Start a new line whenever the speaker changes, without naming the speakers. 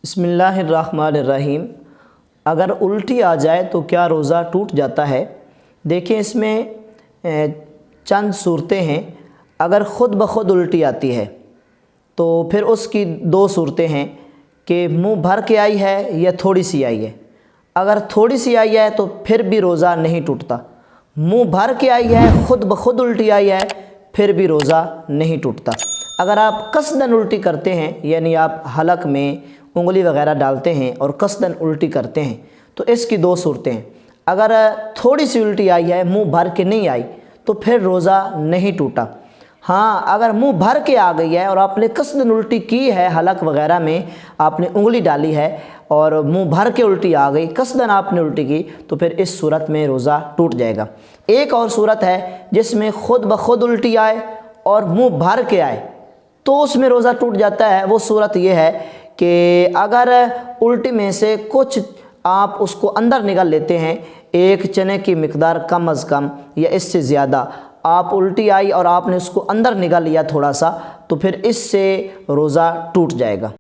बिस्मिल्लाहिर्रहमानिर्रहीम। अगर उल्टी आ जाए तो क्या रोज़ा टूट जाता है? देखिए, इसमें चंद सूरतें हैं। अगर ख़ुद ब खुद उल्टी आती है तो फिर उसकी दो सूरतें हैं कि मुंह भर के आई है या थोड़ी सी आई है। अगर थोड़ी सी आई है तो फिर भी रोज़ा नहीं टूटता। मुंह भर के आई है, ख़ुद ब खुद उल्टी आई है, फिर भी रोज़ा नहीं टूटता। अगर आप कसदन उल्टी करते हैं, यानी आप हलक में उंगली वगैरह डालते हैं और कसदन उल्टी करते हैं, तो इसकी दो सूरतें हैं। अगर थोड़ी सी उल्टी आई है, मुंह भर के नहीं आई, तो फिर रोज़ा नहीं टूटा। हाँ, अगर मुंह भर के आ गई है और आपने कसदन उल्टी की है, हलक वगैरह में आपने उंगली डाली है और मुंह भर के उल्टी आ गई, कसदन आपने उल्टी की, तो फिर इस सूरत में रोज़ा टूट जाएगा। एक और सूरत है जिसमें ख़ुद ब खुद उल्टी आए और मुंह भर के आए, तो उसमें रोज़ा टूट जाता है। वो सूरत ये है कि अगर उल्टी में से कुछ आप उसको अंदर निकाल लेते हैं, एक चने की मिकदार कम अज़ कम या इससे ज़्यादा आप उल्टी आई और आपने उसको अंदर निकाल लिया थोड़ा सा, तो फिर इससे रोज़ा टूट जाएगा।